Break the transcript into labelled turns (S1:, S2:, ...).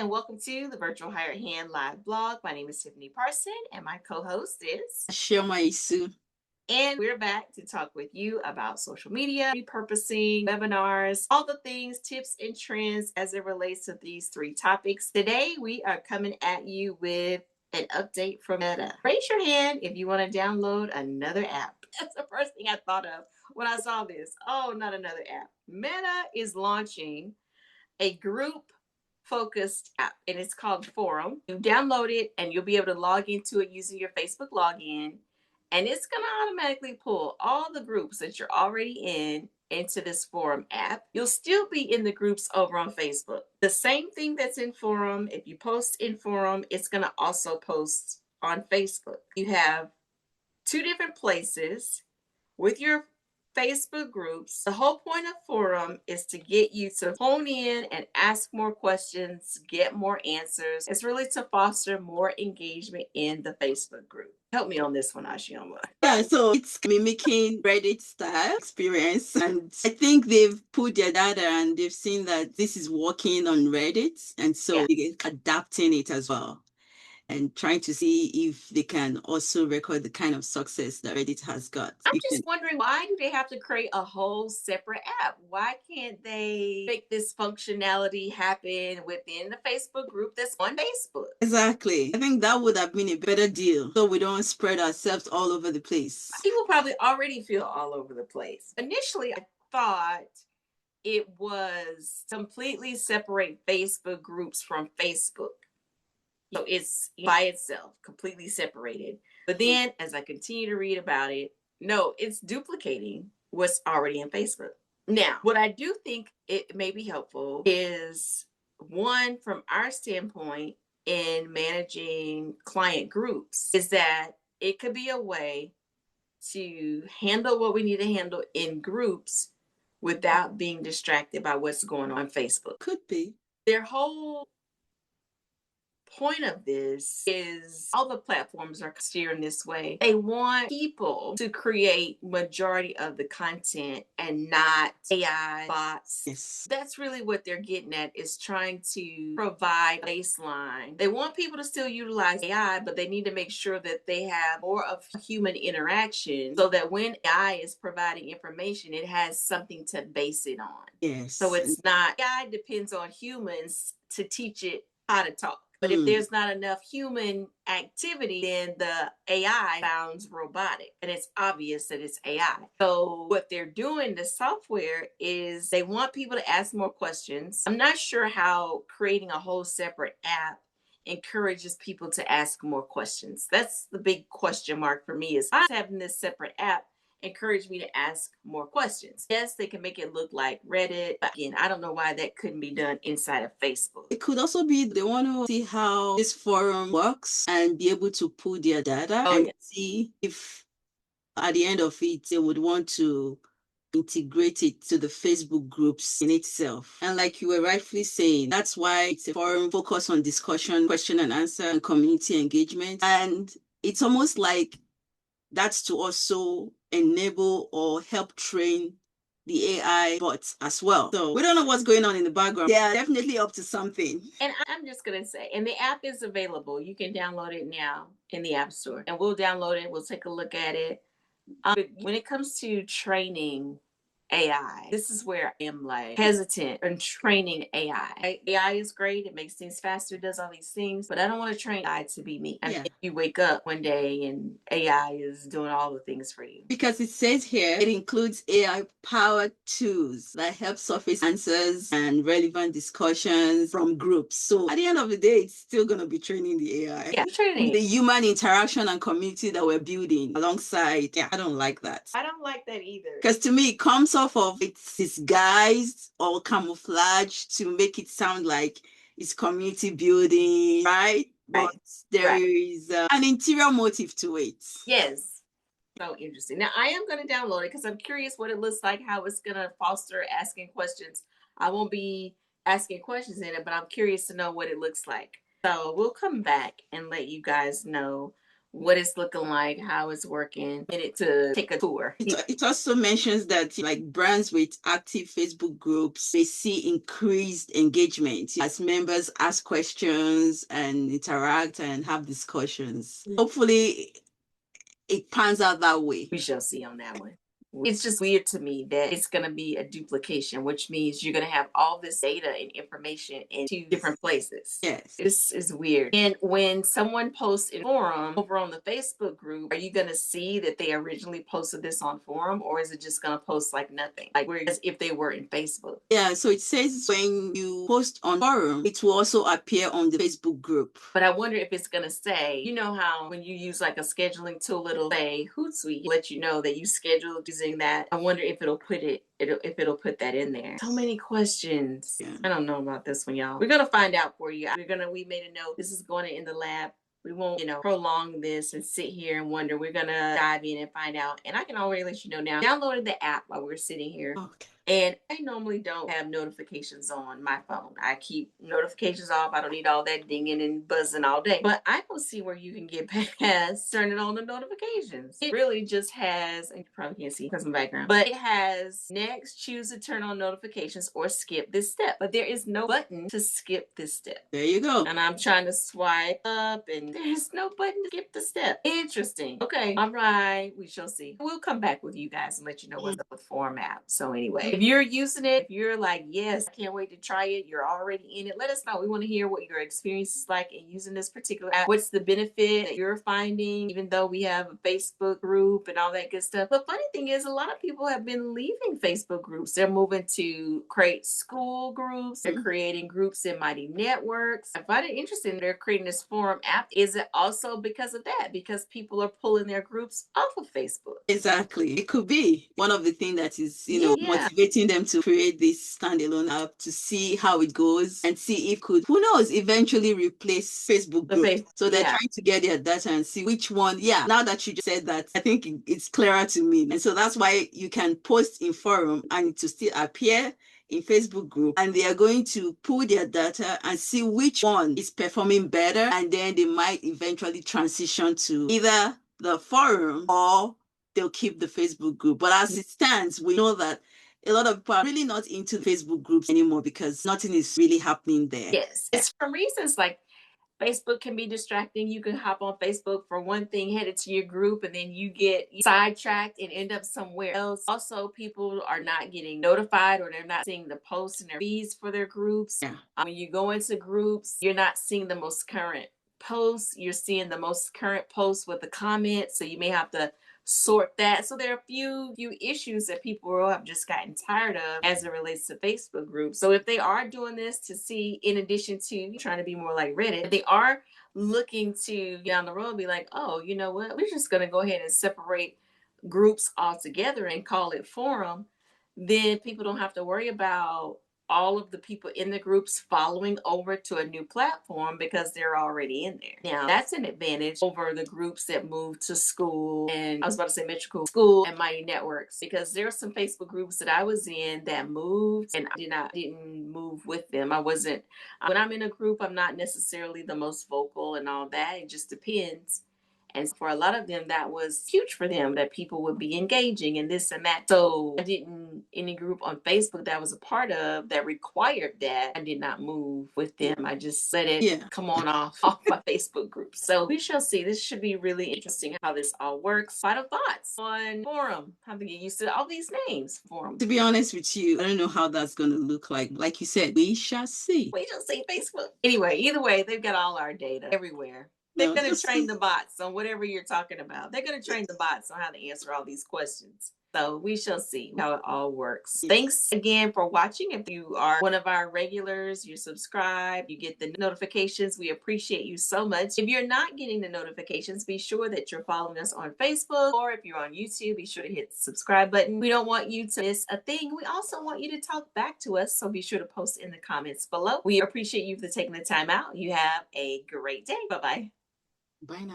S1: and welcome to the Virtual Hired Hand live blog. My name is Tiffany Parson, and my co host is
S2: Shema Isu.
S1: And we're back to talk with you about social media, repurposing, webinars, all the things, tips, and trends as it relates to these three topics. Today, we are coming at you with an update from Meta. Raise your hand if you want to download another app. That's the first thing I thought of when I saw this. Oh, not another app. Meta is launching a group focused app and it's called Forum. You download it and you'll be able to log into it using your Facebook login, and it's going to automatically pull all the groups that you're already in into this Forum app. You'll still be in the groups over on Facebook. The same thing that's in Forum, if you post in Forum, it's going to also post on Facebook. You have two different places with your Facebook groups. The whole point of Forum is to get you to hone in and ask more questions, get more answers. It's really to foster more engagement in the Facebook group. Help me on this one, Ashioma.
S2: Yeah, so it's mimicking Reddit style experience. And I think they've put their data and they've seen that this is working on Reddit. And so they're adapting it as well and trying to see if they can also record the kind of success that Reddit has got.
S1: I'm just wondering, why do they have to create a whole separate app? Why can't they make this functionality happen within the Facebook group that's on Facebook?
S2: Exactly. I think that would have been a better deal so we don't spread ourselves all over the place.
S1: People probably already feel all over the place. Initially, I thought it was completely separate Facebook groups from Facebook. So it's by itself, completely separated. But then as I continue to read about it, no, it's duplicating what's already in Facebook. Now, what I do think it may be helpful is one, from our standpoint in managing client groups, is that it could be a way to handle what we need to handle in groups without being distracted by what's going on Facebook.
S2: Could be.
S1: Their whole point of this is all the platforms are steering this way. They want people to create majority of the content and not AI bots.
S2: Yes.
S1: That's really what they're getting at, is trying to provide a baseline. They want people to still utilize AI, but they need to make sure that they have more of human interaction so that when AI is providing information, it has something to base it on.
S2: Yes.
S1: So it's not, AI depends on humans to teach it how to talk. But if there's not enough human activity, then the AI sounds robotic, and it's obvious that it's AI. So what they're doing, the software, is they want people to ask more questions. I'm not sure how creating a whole separate app encourages people to ask more questions. That's the big question mark for me, is having this separate app encourage me to ask more questions. Yes, they can make it look like Reddit, but again, I don't know why that couldn't be done inside of Facebook.
S2: It could also be they want to see how this forum works and be able to pull their data and see if at the end of it they would want to integrate it to the Facebook groups in itself. And like you were rightfully saying, that's why it's a forum focused on discussion, question and answer, and community engagement. And it's almost like that's to also enable or help train the AI bots as well. So we don't know what's going on in the background. They are definitely up to something.
S1: And I'm just going to say, and the app is available. You can download it now in the App Store, and we'll download it. We'll take a look at it. When it comes to training AI, this is where I am like hesitant on training AI. AI is great. It makes things faster, does all these things, but I don't want to train AI to be me. And you wake up one day and AI is doing all the things for you.
S2: Because it says here, it includes AI-powered tools that help surface answers and relevant discussions from groups. So at the end of the day, it's still going to be training the AI.
S1: Yeah, training
S2: the human interaction and community that we're building alongside. Yeah, I don't like that.
S1: I don't like that either.
S2: Because to me, it comes off of it's disguised or camouflage to make it sound like it's community building, right? But there is an interior motive to it.
S1: Yes. So interesting. Now, I am going to download it because I'm curious what it looks like, how it's going to foster asking questions. I won't be asking questions in it, but I'm curious to know what it looks like. So we'll come back and let you guys know what it's looking like, how it's working, and it to take a tour.
S2: It also mentions that like brands with active Facebook groups, they see increased engagement as members ask questions and interact and have discussions. Hopefully it pans out that way.
S1: We shall see on that one. It's just weird to me that it's going to be a duplication, which means you're going to have all this data and information in two different places.
S2: Yes.
S1: This is weird. And when someone posts in forum over on the Facebook group, are you going to see that they originally posted this on forum, or is it just going to post like nothing? Like whereas if they were in Facebook?
S2: Yeah, so it says when you post on forum, it will also appear on the Facebook group.
S1: But I wonder if it's going to say, you know how when you use like a scheduling tool, it'll say Hootsuite, let you know that you scheduled using that. I wonder if it'll put put that in there. So many questions.
S2: Yeah.
S1: I don't know about this one, y'all. We're gonna find out for you. We made a note. This is going in the lab. We won't, prolong this and sit here and wonder. We're gonna dive in and find out. And I can already let you know now. Downloaded the app while we're sitting here.
S2: Okay.
S1: And I normally don't have notifications on my phone. I keep notifications off. I don't need all that dinging and buzzing all day. But I don't see where you can get past turning on the notifications. It really just has, and you probably can't see because of my background, but it has next, choose to turn on notifications or skip this step. But there is no button to skip this step.
S2: There you go.
S1: And I'm trying to swipe up and there's no button to skip the step. Interesting. Okay. All right. We shall see. We'll come back with you guys and let you know what's up with Forum app. So anyway, if you're using it, if you're like, yes, I can't wait to try it, you're already in it, let us know. We want to hear what your experience is like in using this particular app. What's the benefit that you're finding, even though we have a Facebook group and all that good stuff. The funny thing is, a lot of people have been leaving Facebook groups. They're moving to create school groups. They're creating groups in Mighty Networks. I find it interesting they're creating this Forum app. Is it also because of that? Because people are pulling their groups off of Facebook?
S2: Exactly. It could be one of the things that is, motivating them to create this standalone app to see how it goes and see if could, who knows, eventually replace Facebook groups. So they're trying to get their data and see which one. Yeah. Now that you just said that, I think it's clearer to me. And so that's why you can post in forum and to still appear in Facebook group, and they are going to pull their data and see which one is performing better, and then they might eventually transition to either the forum or they'll keep the Facebook group. But as it stands, we know that a lot of people are really not into Facebook groups anymore because nothing is really happening there.
S1: Yes, it's for reasons like Facebook can be distracting. You can hop on Facebook for one thing, headed to your group, and then you get sidetracked and end up somewhere else. Also, people are not getting notified or they're not seeing the posts in their feeds for their groups.
S2: Yeah.
S1: When you go into groups, you're not seeing the most current posts. You're seeing the most current posts with the comments. So you may have to sort that. So there are a few issues that people have just gotten tired of as it relates to Facebook groups. So if they are doing this to see, in addition to trying to be more like Reddit, they are looking to down the road be like, oh, you know what? We're just going to go ahead and separate groups altogether and call it forum. Then people don't have to worry about all of the people in the groups following over to a new platform because they're already in there. Now, that's an advantage over the groups that move to school, and I was about to say Metro School and Mighty Networks, because there are some Facebook groups that I was in that moved and I didn't move with them. When I'm in a group, I'm not necessarily the most vocal and all that. It just depends. And for a lot of them, that was huge for them, that people would be engaging and this and that. So I didn't, any group on Facebook that I was a part of that required that, I did not move with them. I just let it come on off my Facebook group. So we shall see. This should be really interesting how this all works. Final thoughts on forum, how to get used to all these names. Forum.
S2: To be honest with you, I don't know how that's going to look like. Like you said, we shall see.
S1: We shall see Facebook. Anyway, either way, they've got all our data everywhere. They're going to train the bots on whatever you're talking about. They're going to train the bots on how to answer all these questions. So we shall see how it all works. Thanks again for watching. If you are one of our regulars, you subscribe, you get the notifications. We appreciate you so much. If you're not getting the notifications, be sure that you're following us on Facebook, or if you're on YouTube, be sure to hit the subscribe button. We don't want you to miss a thing. We also want you to talk back to us. So be sure to post in the comments below. We appreciate you for taking the time out. You have a great day. Bye-bye.
S2: Bye now.